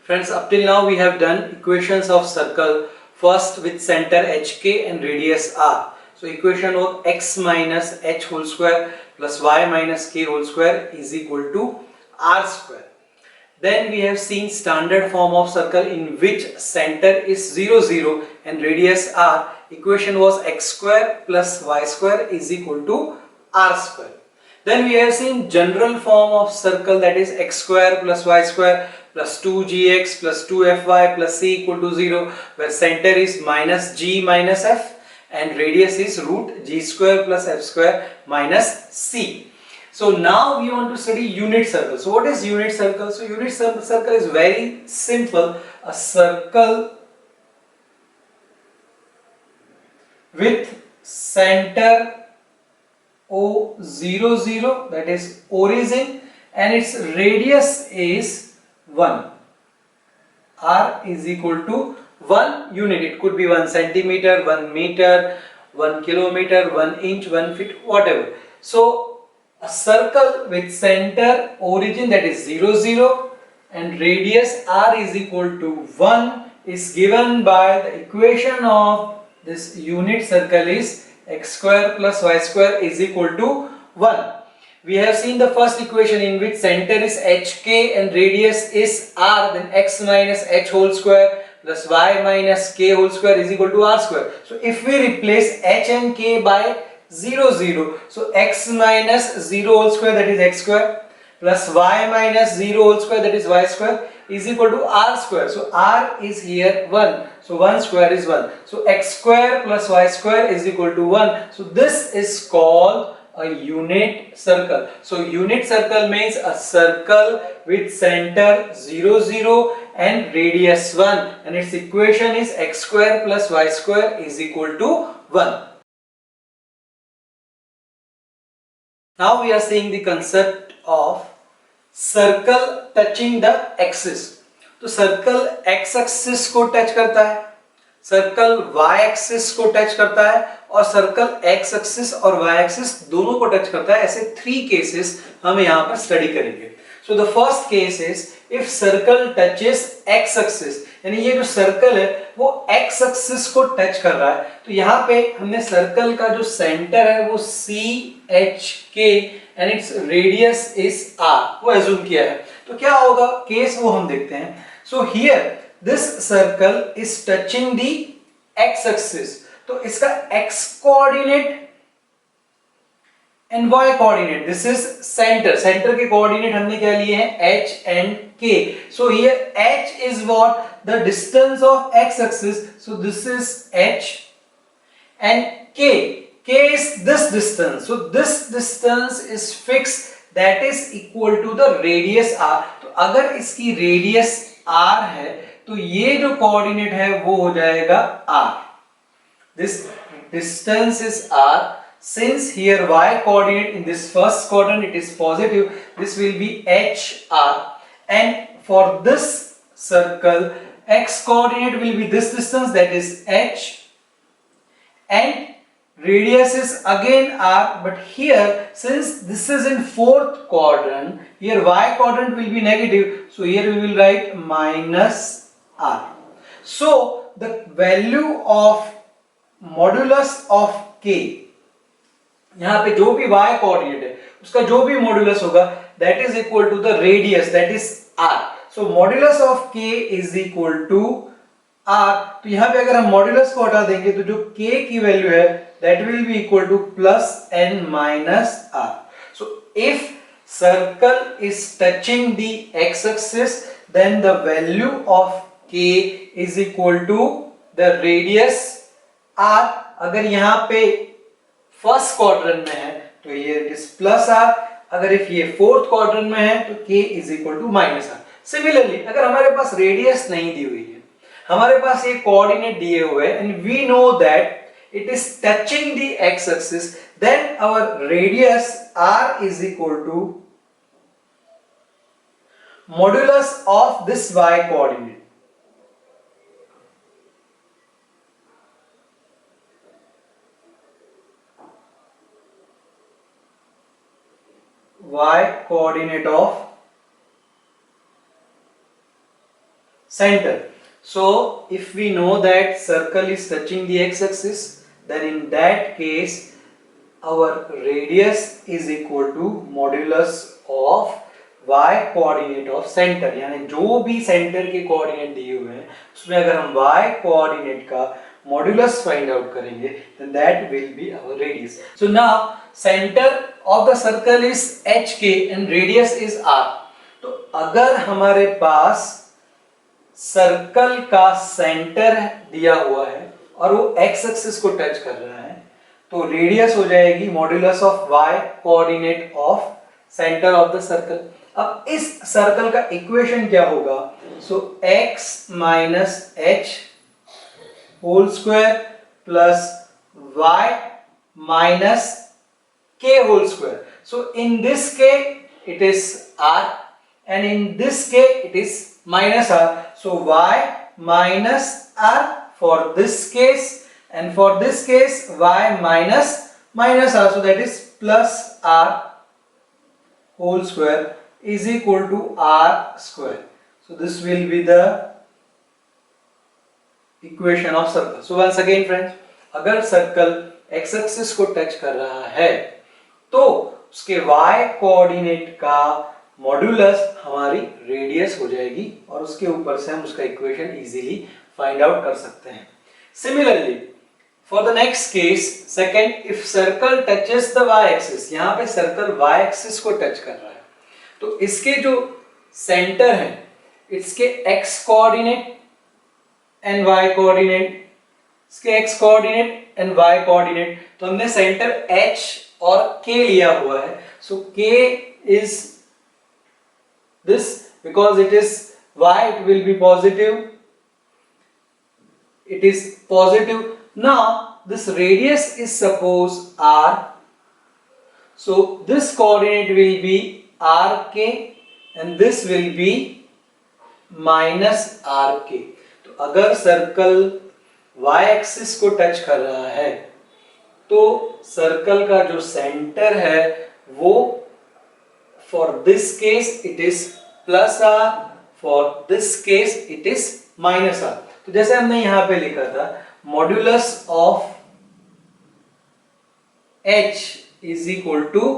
Friends, up till now we have done equations of circle, first with center hk and radius r. So equation of x minus h whole square plus y minus k whole square is equal to r square. Then we have seen standard form of circle in which center is 0 0 and radius r. Equation was x square plus y square is equal to r square. Then we have seen general form of circle, that is x square plus y square plus 2gx plus 2fy plus c equal to 0, where center is minus g minus f and radius is root g square plus f square minus c. So now we want to study unit circle. So what is unit circle? So unit circle is very simple. A circle with center O0 0, that is origin, and its radius is 1. R is equal to 1 unit. It could be 1 centimeter, 1 meter, 1 kilometer, 1 inch, 1 feet, whatever. So a circle with center origin, that is 0 0, and radius r is equal to 1 is given by the equation of this unit circle is x square plus y square is equal to 1. We have seen the first equation in which center is hk and radius is r, then x minus h whole square plus y minus k whole square is equal to r square. So if we replace h and k by 0 0, so x minus 0 whole square, that is x square, plus y minus 0 whole square, that is y square, is equal to r square. So r is here 1, so 1 square is 1, so x square plus y square is equal to 1. So this is called a unit circle. So unit circle means a circle with center 0 0 and radius 1, and its equation is x square plus y square is equal to 1. Now we are seeing the concept of circle touching the axis. तो circle x axis को touch करता है, circle y axis को touch करता है, और circle x axis और y axis दोनों को टच करता है. ऐसे 3 केसेस हम यहाँ पर स्टडी करेंगे. So the first case is if circle touches x axis, यानी ये जो सर्कल है वो x एक्सिस को टच कर रहा है. तो यहाँ पे हमने सर्कल का जो सेंटर है वो CHK and its radius is r वो एज्यूम किया है. तो क्या होगा केस वो हम देखते हैं. So here this circle is touching the x axis. तो इसका x coordinate and y coordinate, this is center. Center के coordinate हमने क्या लिए हैं h and k. So here h is what? The distance of x axis. So this is h, and k is this distance. So this distance is fixed, that is equal to the radius r. तो अगर इसकी radius r है तो ये जो coordinate है वो हो जाएगा r. This distance is r. Since here y coordinate in this first quadrant it is positive, this will be hr, and for this circle x coordinate will be this distance, that is h, and radius is again r. But here since this is in fourth quadrant, here y quadrant will be negative, so here we will write minus r. So the value of modulus of k, यहाँ पे जो भी y coordinate है उसका जो भी modulus होगा that is equal to the radius, that is r. So modulus of k is equal to r. तो यहाँ पे अगर हम मॉड्यूलस को हटा देंगे तो जो k की वैल्यू है that will be equal to plus n minus r. So if circle is touching the x axis, then the value of k is equal to the radius r. अगर यहाँ पे फर्स्ट क्वाड्रेंट में है तो ये it is plus R, अगर if ये fourth quadrant में है तो k is equal to minus R. Similarly अगर हमारे पास रेडियस नहीं दी हुई है, हमारे पास ये कोऑर्डिनेट दिए हुए हैं and we know that it is touching the x axis, then our radius r is equal to modulus of this y coordinate. y coordinate of center. So if we know that circle is touching the x-axis, then in that case our radius is equal to modulus of y coordinate of centre, यानी जो भी centre के coordinate दिए हुए हैं उसमें अगर हम y कोऑर्डिनेट का मॉड्यूलस फाइंड आउट करेंगे then that will be our radius. So now center of the circle is hk and radius is r. तो अगर हमारे पास सर्कल का सेंटर दिया हुआ है और वो x एक्सिस को टच कर रहा है तो रेडियस हो जाएगी modulus of y coordinate of centre of the circle. अब इस सर्कल का इक्वेशन क्या होगा? So x minus h whole square plus y minus k whole square. So in this case it is r and in this case it is minus r. So y minus r for this case, and for this case y minus r. So that is plus r whole square is equal to r square. So this will be the equation of circle. So once again friends, अगर circle x axis को touch कर रहा है तो उसके y coordinate का modulus हमारी radius हो जाएगी और उसके ऊपर से हम उसका इक्वेशन इजीली फाइंड आउट कर सकते हैं. Similarly for the next case second, if circle touches the y axis, यहाँ पे सर्कल y एक्सिस को टच कर रहा है तो इसके जो सेंटर है इसके x coordinate and y coordinate, इसके x coordinate and y coordinate, तो हमने सेंटर h और k लिया हुआ है. सो k is this because it is y, it will be positive, it is positive. Now this radius is suppose r, so this coordinate will be rk and this will be minus rk. तो अगर circle y axis को touch कर रहा है तो circle का जो centre है वो for this case it is plus r, for this case it is minus r. तो जैसे हमने यहां पे लिखा था modulus of h is equal to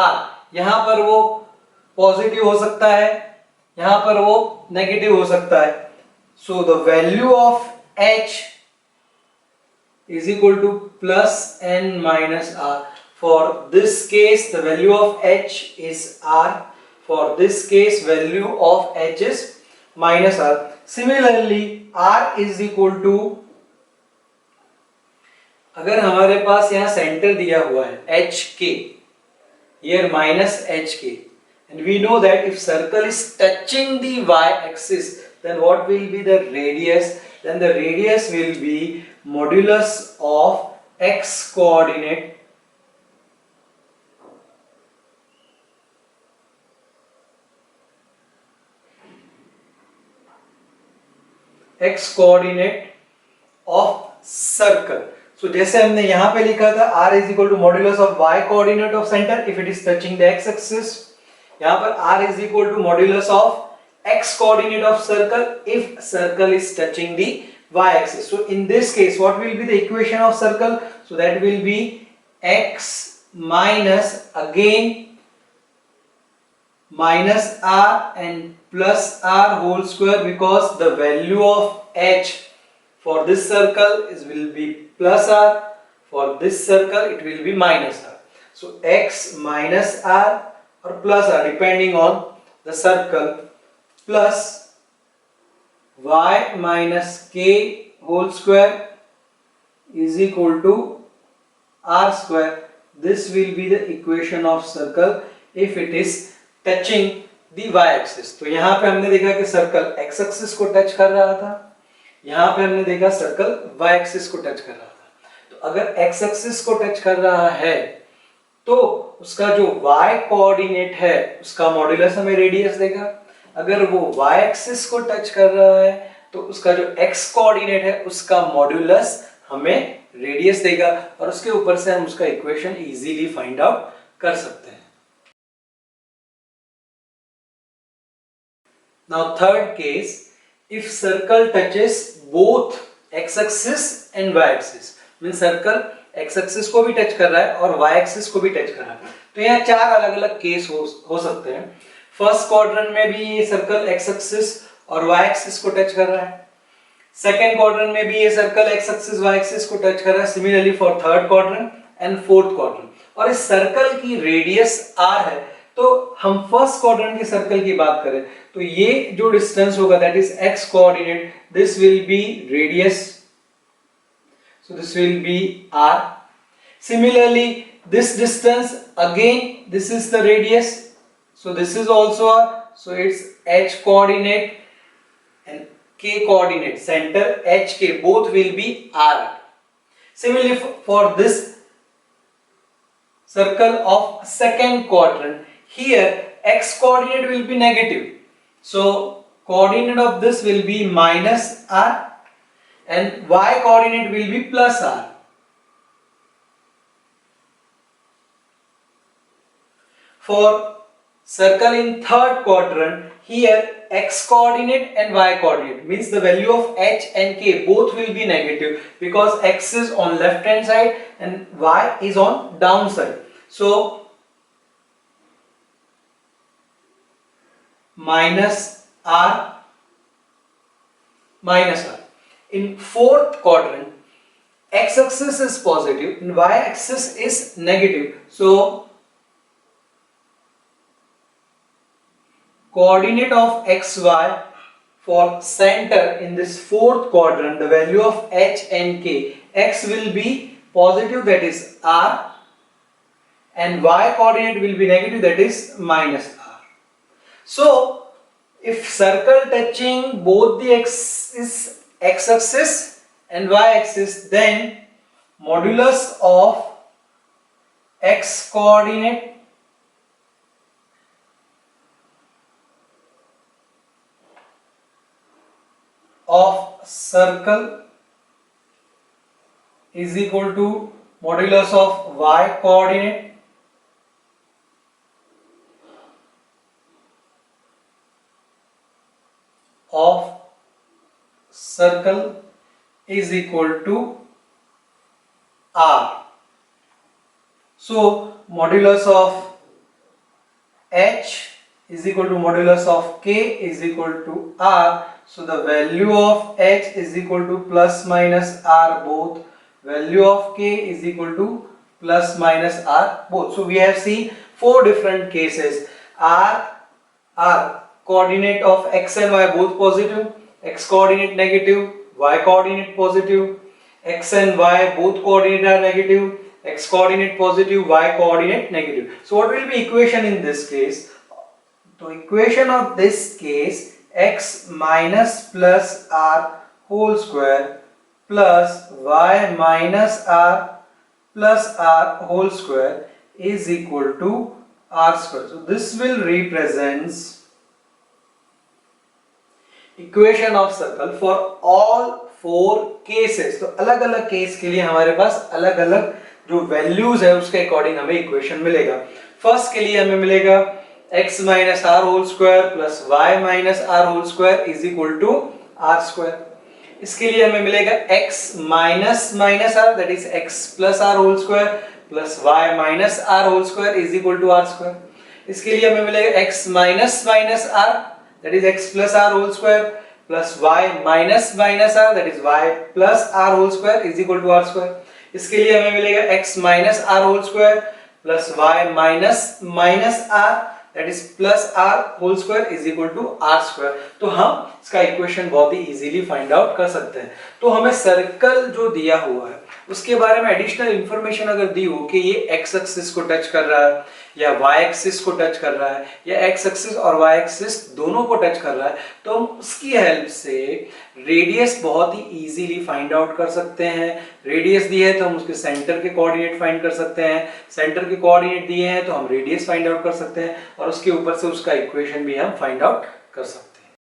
r. यहां पर वो पॉजिटिव हो सकता है, यहां पर वो नेगेटिव हो सकता है. So the value of h is equal to plus n minus r. For this case the value of h is r, for this case value of h is minus r. Similarly r is equal to, अगर हमारे पास यहाँ centre दिया हुआ है hk, here minus hk, and we know that if circle is touching the y axis then what will be the radius? Then the radius will be modulus of x coordinate x coordinate of circle. So जैसे हमने यहाँ पे लिखा था r is equal to modulus of y coordinate of center if it is touching the x axis. यहाँ पर r is equal to modulus of x coordinate of circle if circle is touching the y axis. So in this case what will be the equation of circle? So that will be x minus again minus r and plus r whole square, because the value of h for this circle will be plus r, for this circle it will be minus r. So x minus r or plus r depending on the circle plus y minus k whole square is equal to r square. This will be the equation of circle if it is touching the y axis. तो यहाँ पे हमने देखा कि circle x axis को touch कर रहा था, यहाँ पे हमने देखा सर्कल y एक्सिस को टच कर रहा था. तो अगर x एक्सिस को टच कर रहा है तो उसका जो y कोऑर्डिनेट है उसका मॉड्यूलस हमें रेडियस देगा. अगर वो y एक्सिस को टच कर रहा है तो उसका जो x कोऑर्डिनेट है उसका मॉड्यूलस हमें रेडियस देगा और उसके ऊपर से हम उसका इक्वेशन इजीली फाइंड आउट कर सकते हैं. Now third case, if circle touches both x axis and y axis, mean circle x axis को भी टच कर रहा है और y axis को भी टच कर रहा है, तो यहाँ चार अलग अलग केस हो सकते हैं। फर्स्ट क्वाड्रेंट में भी ये सर्कल x axis और y axis को टच कर रहा है, सेकेंड क्वाड्रेंट में भी ये circle x axis y axis को टच कर रहा है, similarly for third quadrant and fourth quadrant. और इस सर्कल की रेडियस r है, तो हम फर्स्ट क्वाड्रेंट के सर्कल की बात करें तो ये जो डिस्टेंस होगा that is x coordinate, this will be radius, so this will be r. Similarly this distance again, this is the radius, so this is also r, so it's h coordinate and k coordinate, center h k, both will be r. Similarly for this circle of second quadrant, here x coordinate will be negative, so coordinate of this will be minus r and y coordinate will be plus r. For circle in third quadrant, here x coordinate and y coordinate, means the value of h and k both will be negative because x is on left hand side and y is on down side, so minus r minus r. In fourth quadrant, x axis is positive and y axis is negative, so coordinate of xy for center in this fourth quadrant, the value of h and k, x will be positive, that is r, and y coordinate will be negative, that is minus r. So if circle touching both the x axis and y axis, then modulus of x coordinate of circle is equal to modulus of y coordinate of circle is equal to r. So modulus of h is equal to modulus of k is equal to r. So the value of h is equal to plus minus r both, value of k is equal to plus minus r both. So we have seen four different cases. r coordinate of x and y both positive, x coordinate negative, y coordinate positive, x and y both coordinate are negative, x coordinate positive, y coordinate negative. So what will be equation in this case? So equation of this case, x minus plus r whole square plus y minus r plus r whole square is equal to r square. So this will represents equation of circle for all four cases. तो अलग अलग case के लिए हमारे पास अलग अलग जो values है उसके अकॉर्डिंग हमें इक्वेशन मिलेगा। फर्स्ट के लिए हमें मिलेगा x minus R whole square plus Y minus R whole square is equal to R square. इसके लिए हमें मिलेगा x minus minus R that is x plus R whole square plus Y minus R whole square is equal to R square. इसके लिए हमें मिलेगा x minus minus R that is x plus r whole square plus y minus minus r that is y plus r whole square is equal to r square। इसके लिए हमें मिलेगा x minus r whole square plus y minus minus r that is plus r whole square is equal to r square। तो हम इसका equation बहुत ही easily find out कर सकते हैं। तो हमें सर्कल जो दिया हुआ है उसके बारे में एडिशनल इंफॉर्मेशन अगर दी हो कि ये x एक्सिस को टच कर रहा है या y एक्सिस को टच कर रहा है या x एक्सिस और y एक्सिस दोनों को टच कर रहा है, तो हम उसकी हेल्प से रेडियस बहुत ही इजीली फाइंड आउट कर सकते हैं। रेडियस दी है तो हम उसके सेंटर के कोऑर्डिनेट फाइंड कर सकते हैं, सेंटर के कोऑर्डिनेट दिए हैं तो हम रेडियस फाइंड आउट कर सकते हैं और उसके ऊपर से उसका इक्वेशन भी हम फाइंड आउट कर सकते हैं।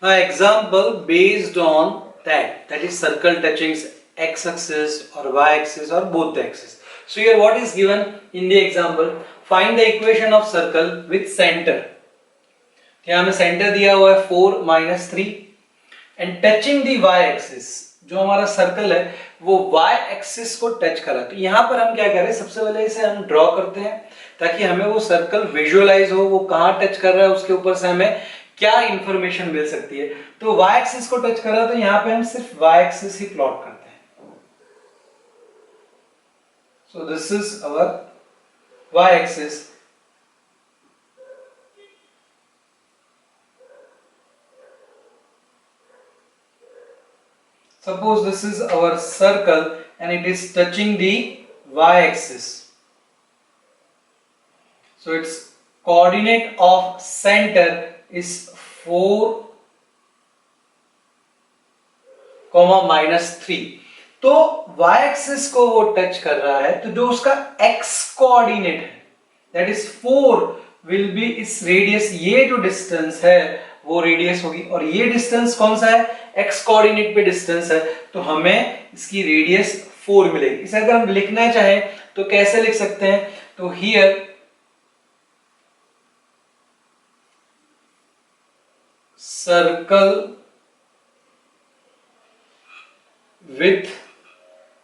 Now example based on that is circle touching x axis or y axis or both the axis. So here what is given in the example, find the equation of circle with center। यहाँ में centre दिया हुआ है 4 minus 3 and touching the Y axis, जो हमारा circle है वो Y axis को टच करा। तो यहाँ पर हम क्या करें, सबसे पहले इसे हम ड्रॉ करते हैं ताकि हमें वो सर्कल विजुअलाइज हो, वो कहाँ टच कर रहा है, उसके ऊपर से हमें क्या इंफॉर्मेशन मिल सकती है। तो वाई एक्सिस को टच कर रहा है तो यहाँ पे हम सिर्फ वाई एक्सिस ही प्लॉट करते हैं। So this is our Y axis. Suppose this is our circle and it is touching the y-axis. So its coordinate of center is 4, -3. तो y-axis को वो टच कर रहा है, तो जो उसका x कोऑर्डिनेट है that is 4 will be इस रेडियस, ये जो डिस्टेंस है वो रेडियस होगी, और ये डिस्टेंस कौन सा है, x कोऑर्डिनेट पे डिस्टेंस है, तो हमें इसकी रेडियस 4 मिलेगी। इसे अगर हम लिखना चाहें तो कैसे लिख सकते हैं, तो here circle with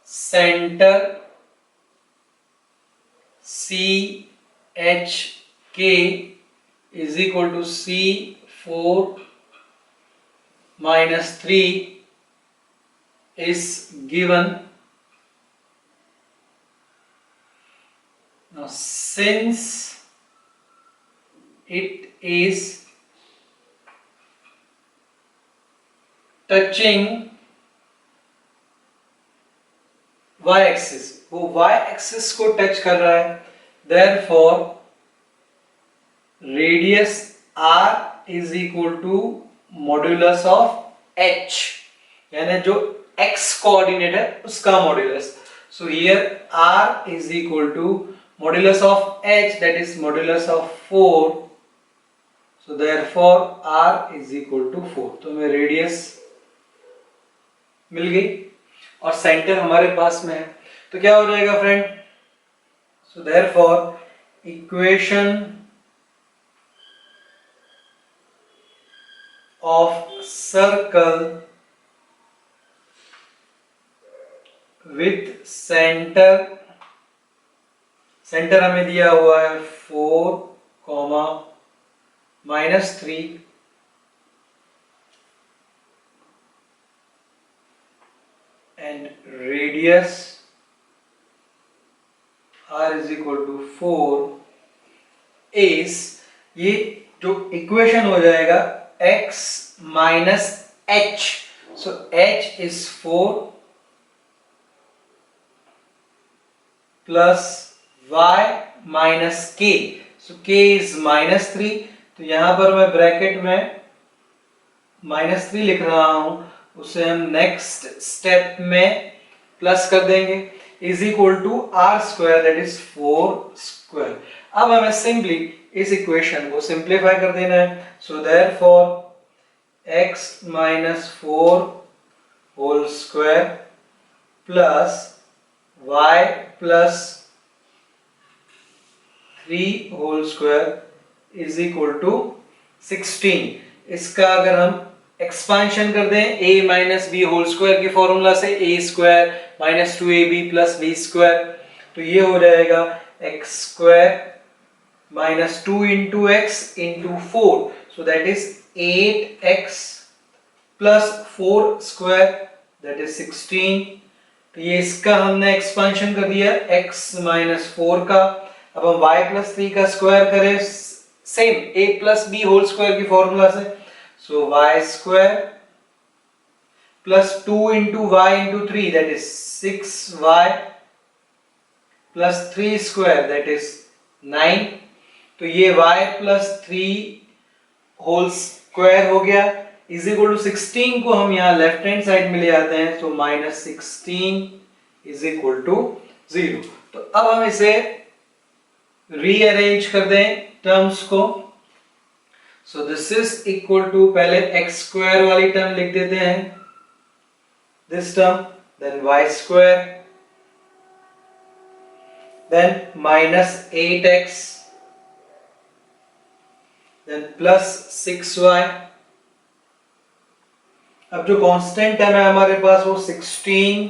centre CHK is equal to C4 minus 3 is given. Now since it is touching y axis, वो y axis को टच कर रहा है, therefore radius r is equal to modulus of h, यानी जो x coordinate है उसका modulus. So here r is equal to modulus of h, that is modulus of 4. So therefore r is equal to 4. तो हमें radius मिल गई और centre हमारे पास में है, तो क्या हो जाएगा friend, so therefore equation of circle with centre, centre हमें दिया हुआ है 4, -3 and radius r is equal to 4 is, ये जो इक्वेशन हो जाएगा x minus h, so h is 4 plus y minus k, so k is -3, तो यहां पर मैं ब्रैकेट में -3 लिख रहा हूं, उसे हम नेक्स्ट स्टेप में प्लस कर देंगे, is equal to R square, that is 4 square. अब हमें सिंपली इस इक्वेशन को सिंप्लीफाई कर देना है, so therefore x -4 whole square plus y plus 3 whole square is equal to 16। इसका अगर हम एक्सपांशन कर दें a minus B whole square के फॉर्मूला से, a square minus 2ab plus b square, तो ये हो जाएगा x square minus 2 into X into 4, so that is 8x plus 4 square, that is 16। तो ये इसका हमने एक्सपांशन कर दिया x माइनस 4 का। अब हम y प्लस 3 का स्क्वायर करें same a plus B whole square की फॉर्मूला से, so y square plus 2 into y into 3, that is 6y plus 3 square, that is 9। तो ये y plus 3 होल स्क्वायर हो गया, इज इक्वल टू 16 को हम यहाँ लेफ्ट हैंड साइड में ले आते हैं, तो -16 इज इक्वल टू 0। तो अब हम इसे रीअरेंज कर दें टर्म्स को, so this is equal to, पहले x square वाली टर्म लिख देते हैं, this term, then y square, then minus 8x then plus 6y। अब जो कांस्टेंट टर्म है हमारे पास वो 16,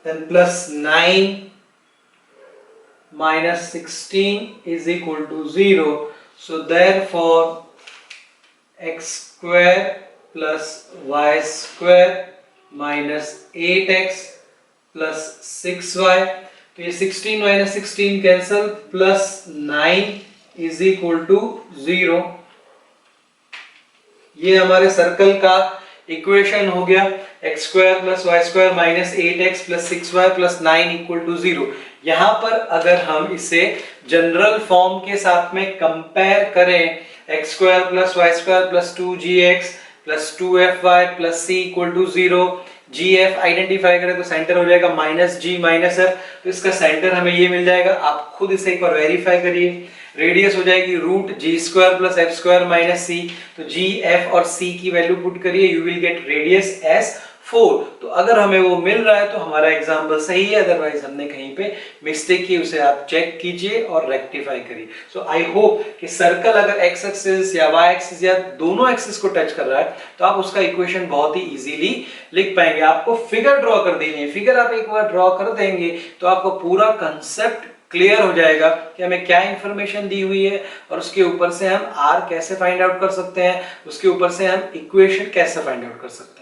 then plus 9 minus 16 is equal to 0. So therefore x square plus y square minus 8x plus 6y, तो ये 16 minus 16 cancel, plus 9 is equal to 0। ये हमारे circle का इक्वेशन हो गया, X square plus Y square minus 8x plus 6y plus 9 equal to 0। यहाँ पर अगर हम इसे जनरल फॉर्म के साथ में कंपेयर करें, X square plus Y square plus 2gx plus 2fy plus c equal to 0, gf identify करें तो सेंटर हो जाएगा माइनस g माइनस f, तो इसका सेंटर हमें ये मिल जाएगा। आप खुद इसे एक बार वेरीफाई करिए। रेडियस हो जाएगी रूट जी square plus F square minus सी, तो जी एफ और सी की वैल्यू पुट करिए, you will get radius S 4। तो अगर हमें वो मिल रहा है तो हमारा एग्जाम्पल सही है, अदरवाइज हमने कहीं पे मिस्टेक की, उसे आप चेक कीजिए और रेक्टिफाई करिए। सो आई होप कि सर्कल अगर एक्स एक्सिस या वाई एक्सिस या दोनों एक्सिस को टच कर रहा है तो आप उसका इक्वेशन बहुत ही इजीली लिख पाएंगे। आपको फिगर ड्रॉ कर देनी है, फिगर आप एक बार ड्रॉ कर देंगे तो आपको पूरा कंसेप्ट क्लियर हो जाएगा कि हमें क्या इंफॉर्मेशन दी हुई है और उसके ऊपर से हम आर कैसे फाइंड आउट कर सकते हैं, उसके ऊपर से हम इक्वेशन कैसे फाइंड आउट कर सकते हैं।